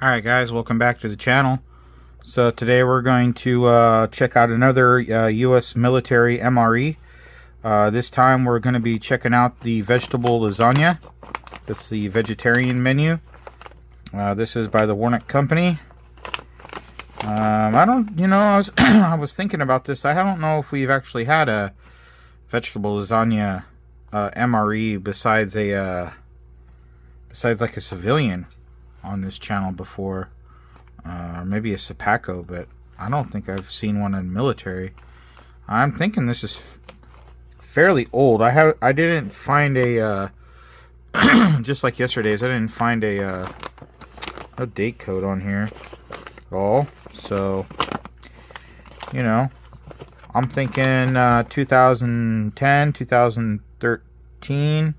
Alright guys, welcome back to the channel. So today we're going to check out another U.S. military MRE. This time we're going to be checking out the vegetable lasagna. That's the vegetarian menu. This is by the Warnock Company. I was thinking about this. I don't know if we've actually had a vegetable lasagna MRE besides like a civilian on this channel before, maybe a Sapaco, but I don't think I've seen one in military. I'm thinking this is fairly old. I didn't find a just like yesterday's, I didn't find a no date code on here at all. So, you know, I'm thinking 2010, 2013,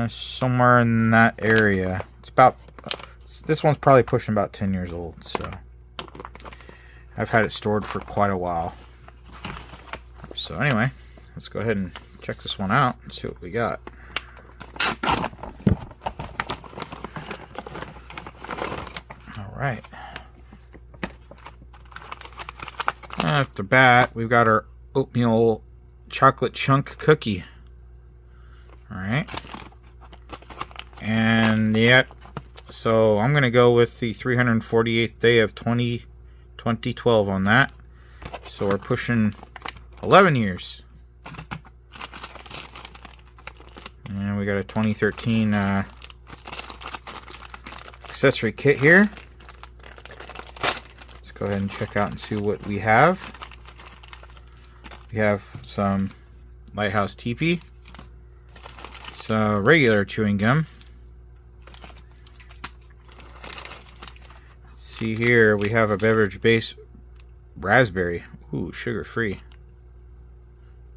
somewhere in that area. This one's probably pushing about 10 years old, so I've had it stored for quite a while. So anyway, let's go ahead and check this one out and see what we got. Alright. Off the bat, we've got our oatmeal chocolate chunk cookie. Alright. And yep. So I'm going to go with the 348th day of 2012 on that. So we're pushing 11 years. And we got a 2013 accessory kit here. Let's go ahead and check out and see what we have. We have some Lighthouse Teepee. Some regular chewing gum. See here, we have a beverage base raspberry. Ooh, sugar free.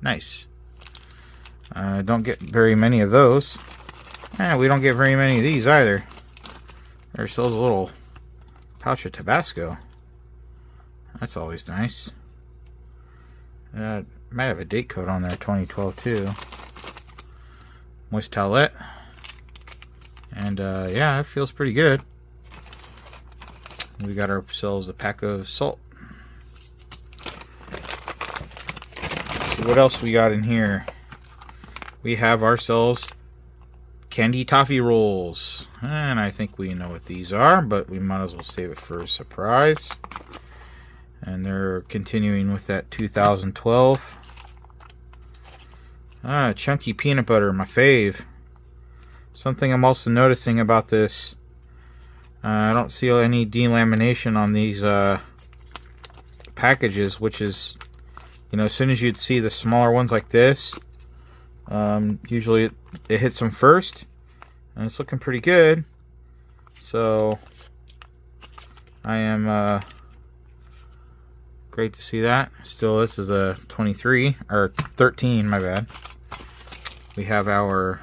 Nice. Don't get very many of those. We don't get very many of these either. There's still a little pouch of Tabasco. That's always nice. Might have a date code on there, 2012 too. Moist towelette. And yeah, it feels pretty good. We got ourselves a pack of salt. Let's see what else we got in here. We have ourselves candy toffee rolls. And I think we know what these are, but we might as well save it for a surprise. And they're continuing with that 2012. Chunky peanut butter, my fave. Something I'm also noticing about this, I don't see any delamination on these packages, which is, you know, as soon as you'd see the smaller ones like this, usually it hits them first, and it's looking pretty good. So I am great to see that. Still, this is a 23 or 13, my bad. We have our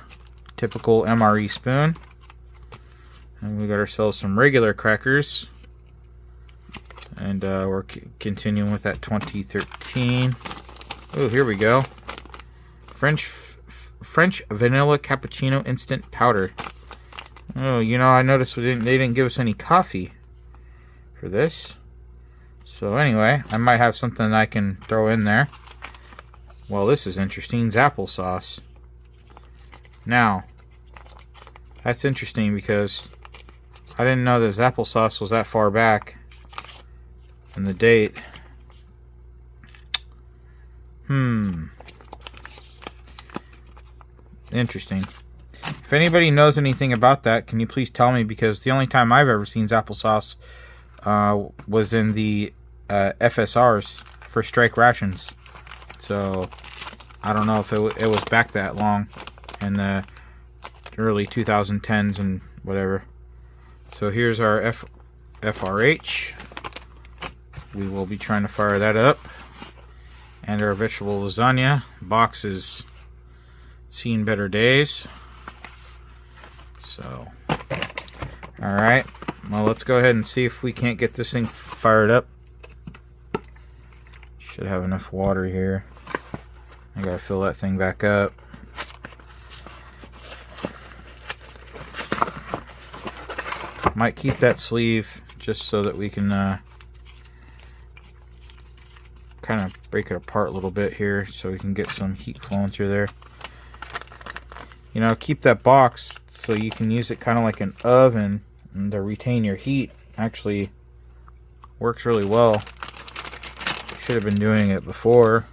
typical MRE spoon. And we got ourselves some regular crackers. And we're continuing with that 2013. Oh, here we go. French vanilla cappuccino instant powder. Oh, you know, I noticed they didn't give us any coffee for this. So anyway, I might have something I can throw in there. Well, this is interesting. Applesauce. Now, that's interesting because I didn't know this applesauce was that far back in the date. Interesting. If anybody knows anything about that, can you please tell me? Because the only time I've ever seen applesauce was in the FSRs for strike rations. So I don't know if it was back that long in the early 2010s and whatever. So here's our FRH. We will be trying to fire that up. And our vegetable lasagna box is seen better days. So, alright. Well, let's go ahead and see if we can't get this thing fired up. Should have enough water here. I gotta fill that thing back up. Might keep that sleeve just so that we can kind of break it apart a little bit here so we can get some heat flowing through there. You know, keep that box so you can use it kind of like an oven and to retain your heat. Actually works really well. Should have been doing it before.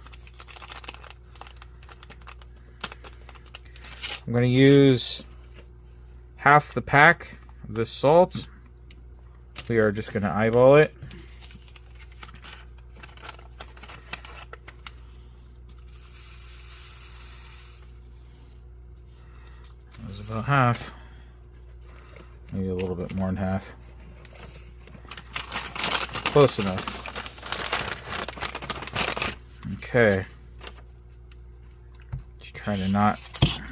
I'm going to use half the pack of this salt. We are just going to eyeball it. That was about half. Maybe a little bit more than half. Close enough. Okay. Just try to not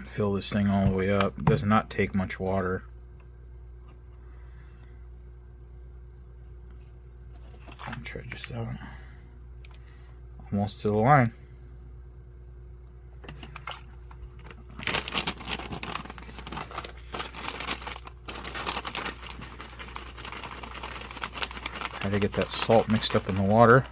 fill this thing all the way up. It does not take much water. I'll try just that. Almost to the line. Try to get that salt mixed up in the water.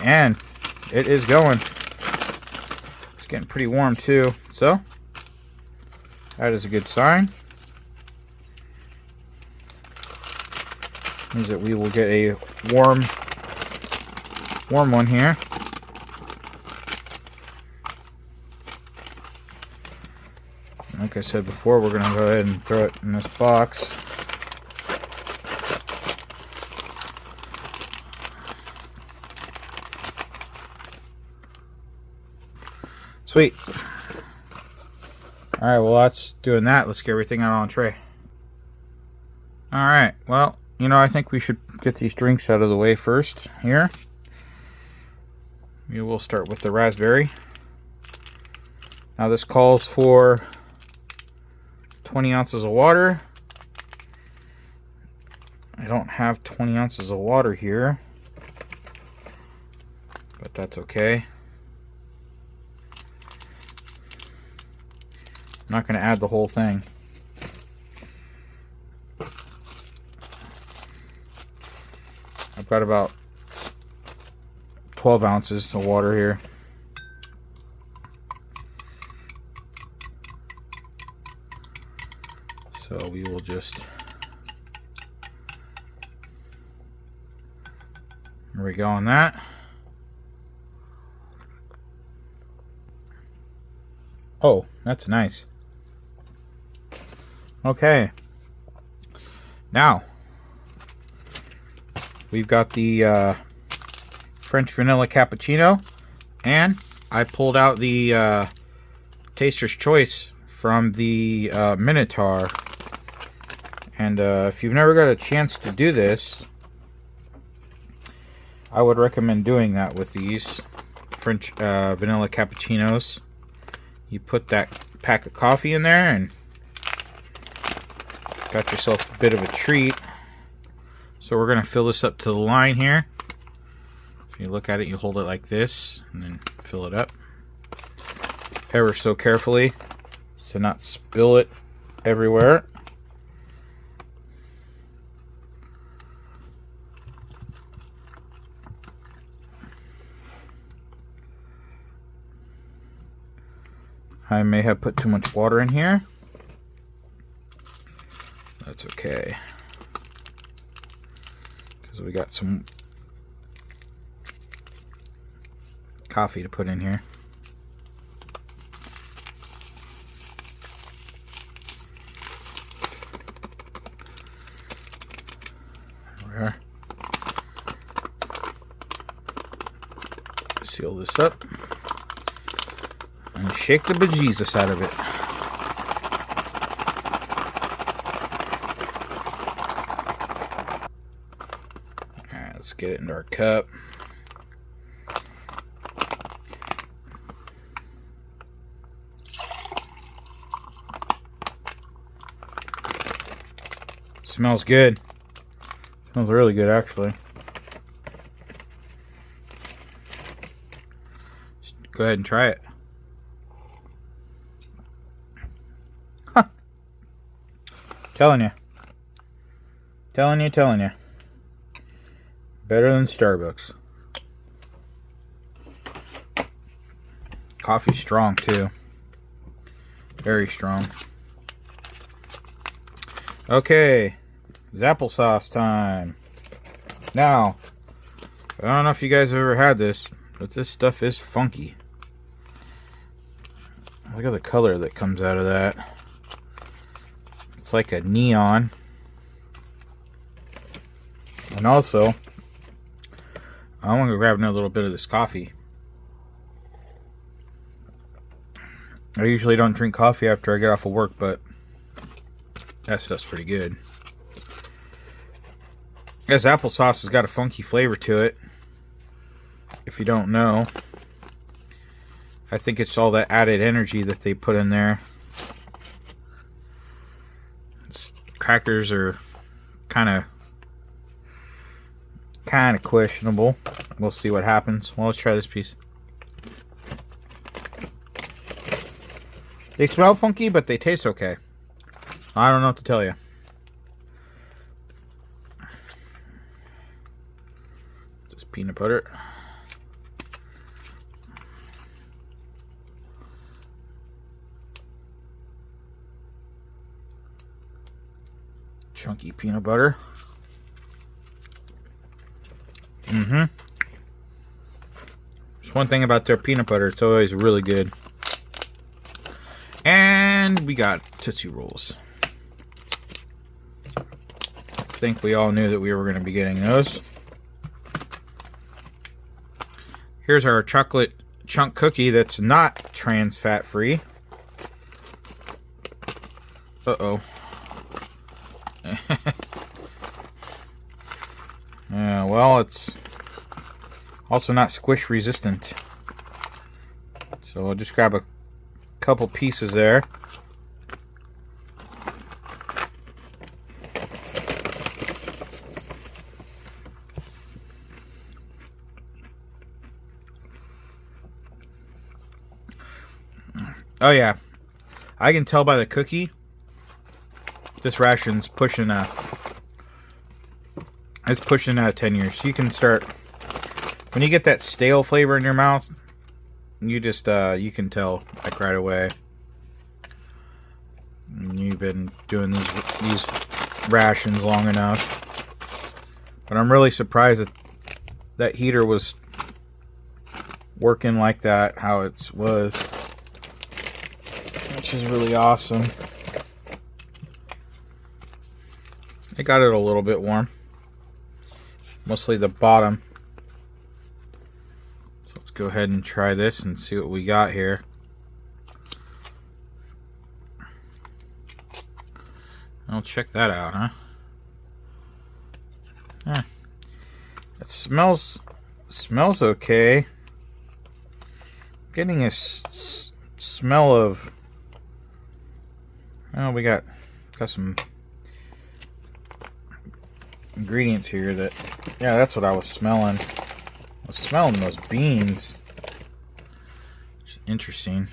And it is going. It's getting pretty warm too. So that is a good sign. Means that we will get a warm one here. Like I said before, we're going to go ahead and throw it in this box. Sweet. Alright, well that's doing that. Let's get everything out on a tray. Alright, well, you know, I think we should get these drinks out of the way first here. We will start with the raspberry. Now this calls for 20 ounces of water. I don't have 20 ounces of water here, but that's okay. I'm not going to add the whole thing. I've got about 12 ounces of water here. So we will just... There we go on that. Oh, that's nice. Okay. Now, we've got the French vanilla cappuccino, and I pulled out the Taster's Choice from the Minotaur. And if you've never got a chance to do this, I would recommend doing that with these French vanilla cappuccinos. You put that pack of coffee in there and got yourself a bit of a treat. So we're going to fill this up to the line here. If you look at it, you hold it like this and then fill it up ever so carefully to not spill it everywhere. I may have put too much water in here. That's okay, because we got some coffee to put in here. There we are. Seal this up and shake the bejesus out of it. Alright, let's get it into our cup. Smells good. Smells really good, actually. Just go ahead and try it. Huh. Telling you. Telling you. Better than Starbucks. Coffee's strong, too. Very strong. Okay. It's applesauce time. Now, I don't know if you guys have ever had this, but this stuff is funky. Look at the color that comes out of that. It's like a neon. And also, I want to grab another little bit of this coffee. I usually don't drink coffee after I get off of work, but that stuff's pretty good. This applesauce has got a funky flavor to it. If you don't know, I think it's all that added energy that they put in there. Crackers are kind of questionable. We'll see what happens. Well, let's try this piece. They smell funky, but they taste okay. I don't know what to tell you. Just peanut butter. Chunky peanut butter. There's one thing about their peanut butter, it's always really good. And we got Tootsie Rolls. I think we all knew that we were going to be getting those. Here's our chocolate chunk cookie that's not trans fat free. Uh-oh. Yeah, well, it's also not squish resistant. So I'll just grab a couple pieces there. Oh yeah, I can tell by the cookie this ration's pushing it's pushing 10 years. So you can start, when you get that stale flavor in your mouth, you just you can tell like right away. You've been doing these rations long enough. But I'm really surprised that that heater was working like that, how it was, which is really awesome. I got it a little bit warm, mostly the bottom. So let's go ahead and try this and see what we got here. I'll check that out, huh? Yeah. It smells okay. Getting a smell of, oh, we got some ingredients here that, yeah, that's what I was smelling. I was smelling those beans. Which is interesting.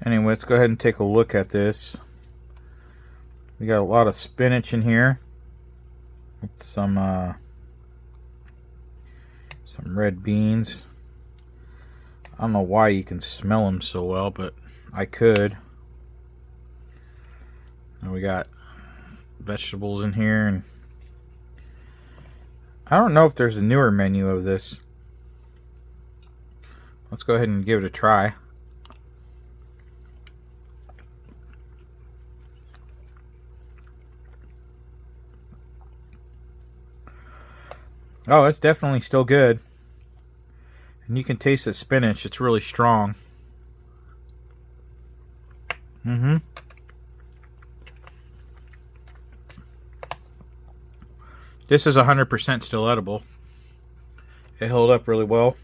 Anyway, let's go ahead and take a look at this. We got a lot of spinach in here. Some red beans. I don't know why you can smell them so well, but I could. And we got vegetables in here, and I don't know if there's a newer menu of this. Let's go ahead and give it a try. Oh, it's definitely still good. And you can taste the spinach. It's really strong. This is 100% still edible. It held up really well.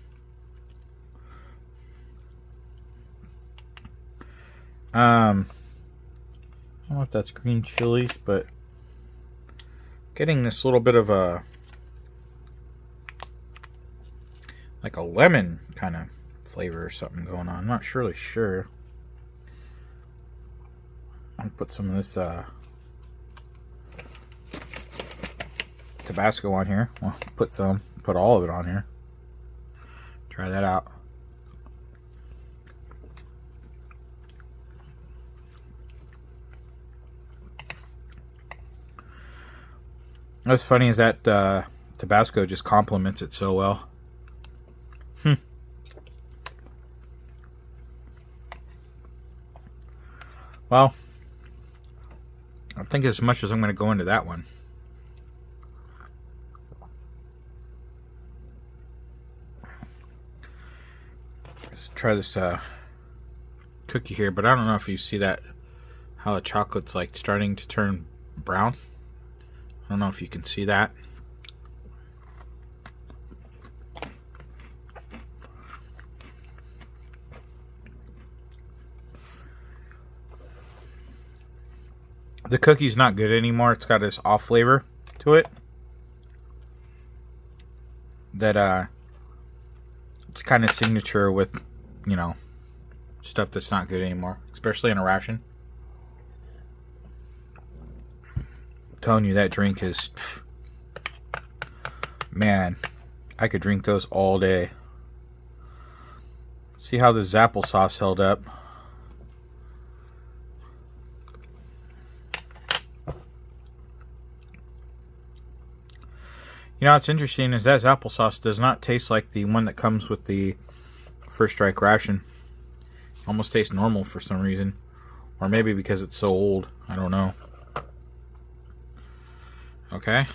I don't know if that's green chilies, but Getting this little bit of a, like a lemon kind of flavor or something going on. I'm not really sure. I'll put some of this Tabasco on here. Well, put all of it on here. Try that out. What's funny is that Tabasco just complements it so well. Well, I think as much as I'm going to go into that one. Let's try this cookie here, but I don't know if you see that, how the chocolate's like starting to turn brown. I don't know if you can see that. The cookie's not good anymore. It's got this off flavor to it that it's kind of signature with, you know, stuff that's not good anymore, especially in a ration. I'm telling you, that drink is, man, I could drink those all day. See how this applesauce held up. You know what's interesting is that applesauce does not taste like the one that comes with the First Strike ration. It almost tastes normal for some reason. Or maybe because it's so old. I don't know. Okay.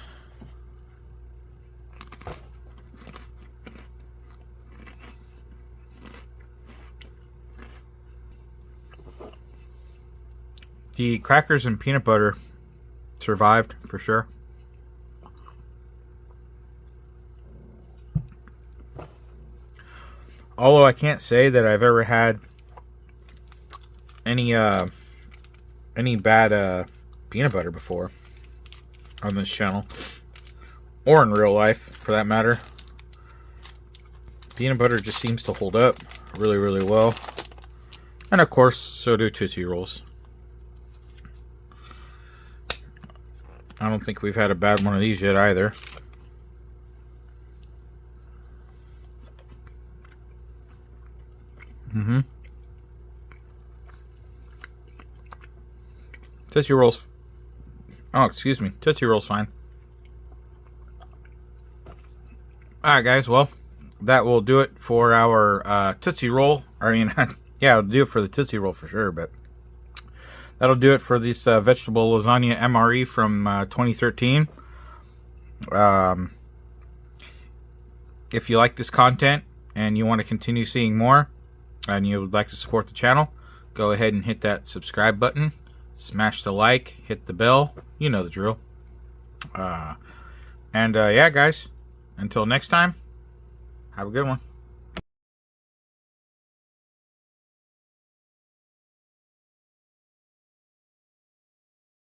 The crackers and peanut butter survived for sure. Although I can't say that I've ever had any bad peanut butter before on this channel, or in real life for that matter. Peanut butter just seems to hold up really, really well, and of course, so do Tootsie Rolls. I don't think we've had a bad one of these yet either. Tootsie Rolls. Oh, excuse me. Tootsie Rolls fine. Alright, guys. Well, that will do it for our Tootsie Roll. I mean, yeah, it'll do it for the Tootsie Roll for sure, but that'll do it for this vegetable lasagna MRE from 2013. If you like this content and you want to continue seeing more, and you would like to support the channel, go ahead and hit that subscribe button, smash the like, hit the bell, you know the drill. Yeah, guys, until next time, have a good one.